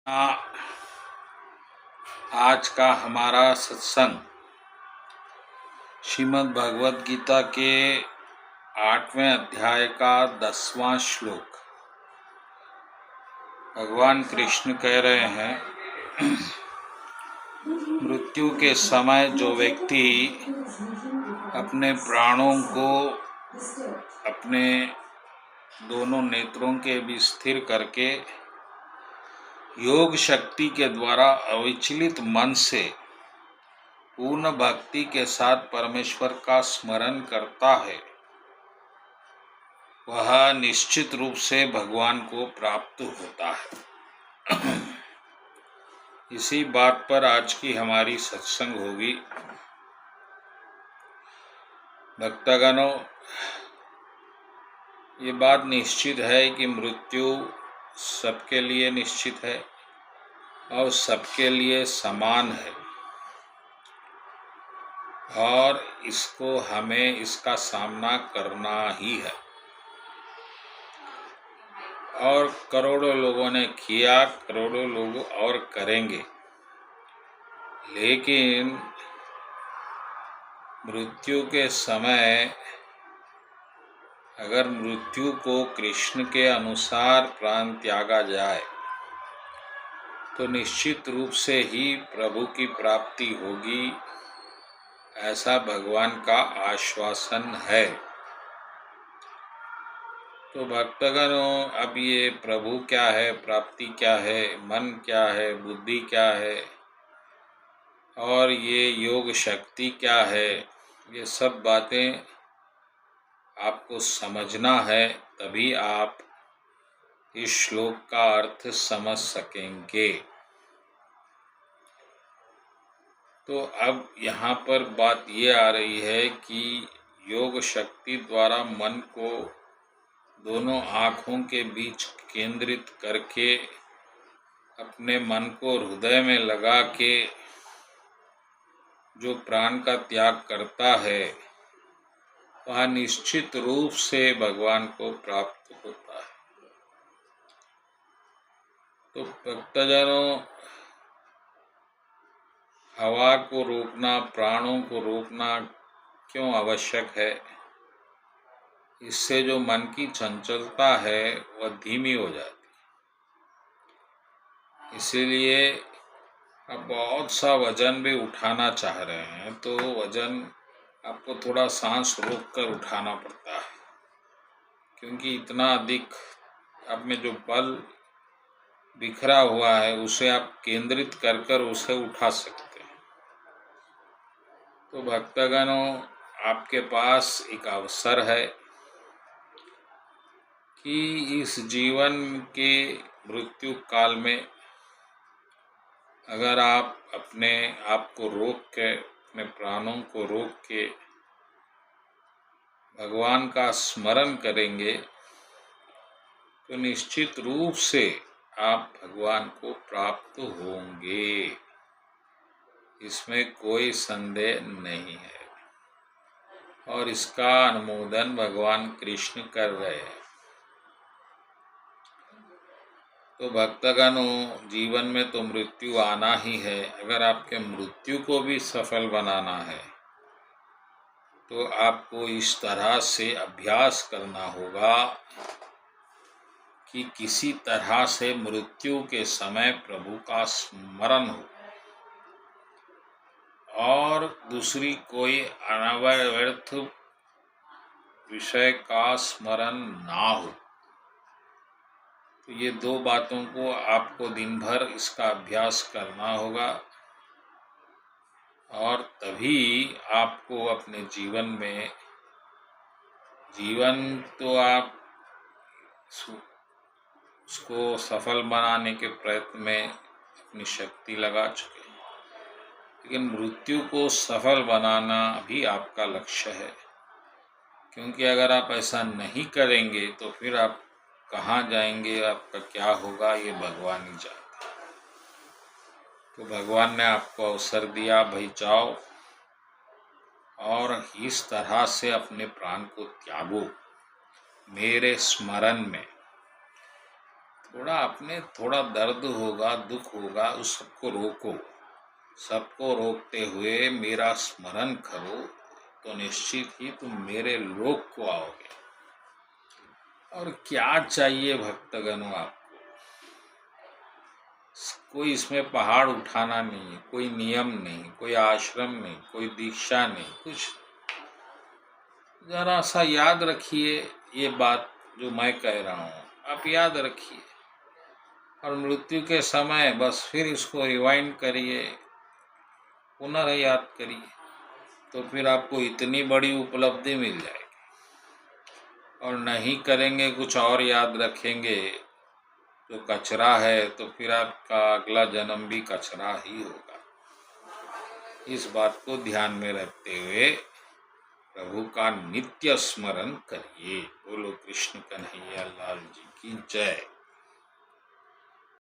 आज का हमारा सत्संग श्रीमद् भगवद गीता के 8वें अध्याय का 10वां श्लोक। भगवान कृष्ण कह रहे हैं, मृत्यु के समय जो व्यक्ति अपने प्राणों को अपने दोनों नेत्रों के बीच स्थिर करके योग शक्ति के द्वारा अविचलित मन से पूर्ण भक्ति के साथ परमेश्वर का स्मरण करता है, वह निश्चित रूप से भगवान को प्राप्त होता है। इसी बात पर आज की हमारी सत्संग होगी। भक्तगणों, ये बात निश्चित है कि मृत्यु सबके लिए निश्चित है और सबके लिए समान है, और इसको हमें इसका सामना करना ही है। और करोड़ों लोगों ने किया, करोड़ों लोग और करेंगे, लेकिन मृत्यु के समय अगर मृत्यु को कृष्ण के अनुसार प्राण त्यागा जाए तो निश्चित रूप से ही प्रभु की प्राप्ति होगी, ऐसा भगवान का आश्वासन है। तो भक्तगणों, अब ये प्रभु क्या है, प्राप्ति क्या है, मन क्या है, बुद्धि क्या है और ये योग शक्ति क्या है, ये सब बातें आपको समझना है, तभी आप इस श्लोक का अर्थ समझ सकेंगे। तो अब यहाँ पर बात ये आ रही है कि योग शक्ति द्वारा मन को दोनों आँखों के बीच केंद्रित करके अपने मन को हृदय में लगा के जो प्राण का त्याग करता है वह निश्चित रूप से भगवान को प्राप्त होता है। तो भक्तजनों, हवा को रोकना, प्राणों को रोकना क्यों आवश्यक है? इससे जो मन की चंचलता है वह धीमी हो जाती है। इसीलिए आप बहुत सा वजन भी उठाना चाह रहे हैं तो वजन आपको थोड़ा सांस रोक कर उठाना पड़ता है, क्योंकि इतना अधिक आप में जो बल बिखरा हुआ है उसे आप केंद्रित कर कर उसे उठा सकते हैं। तो भक्तगणों, आपके पास एक अवसर है कि इस जीवन के मृत्यु काल में अगर आप अपने आप को रोक के, अपने प्राणों को रोक के भगवान का स्मरण करेंगे तो निश्चित रूप से आप भगवान को प्राप्त होंगे, इसमें कोई संदेह नहीं है। और इसका अनुमोदन भगवान कृष्ण कर रहे हैं। तो भक्तगणों, जीवन में तो मृत्यु आना ही है। अगर आपके मृत्यु को भी सफल बनाना है तो आपको इस तरह से अभ्यास करना होगा कि किसी तरह से मृत्यु के समय प्रभु का स्मरण हो और दूसरी कोई अनवरत विषय का स्मरण ना हो। तो ये दो बातों को आपको दिन भर इसका अभ्यास करना होगा, और तभी आपको अपने जीवन में, जीवन तो आप उसको सफल बनाने के प्रयत्न में अपनी शक्ति लगा चुके हैं, लेकिन मृत्यु को सफल बनाना भी आपका लक्ष्य है। क्योंकि अगर आप ऐसा नहीं करेंगे तो फिर आप कहाँ जाएंगे, आपका क्या होगा, ये भगवान ही जानते हैं। तो भगवान ने आपको अवसर दिया, भाई जाओ और इस तरह से अपने प्राण को त्यागो मेरे स्मरण में। थोड़ा दर्द होगा, दुख होगा, उस सबको रोको। सबको रोकते हुए मेरा स्मरण करो तो निश्चित ही तुम मेरे लोक को आओगे। और क्या चाहिए भक्तगणों आपको? कोई इसमें पहाड़ उठाना नहीं है, कोई नियम नहीं, कोई आश्रम नहीं, कोई दीक्षा नहीं, कुछ। जरा सा याद रखिए ये बात जो मैं कह रहा हूँ, आप याद रखिए। और मृत्यु के समय बस फिर इसको रिवाइंड करिए, पुनर्याद करिए, तो फिर आपको इतनी बड़ी उपलब्धि मिल जाएगी। और नहीं करेंगे, कुछ और याद रखेंगे जो कचरा है, तो फिर आपका अगला जन्म भी कचरा ही होगा। इस बात को ध्यान में रखते हुए प्रभु का नित्य स्मरण करिए। बोलो कृष्ण कन्हैया लाल जी की जय।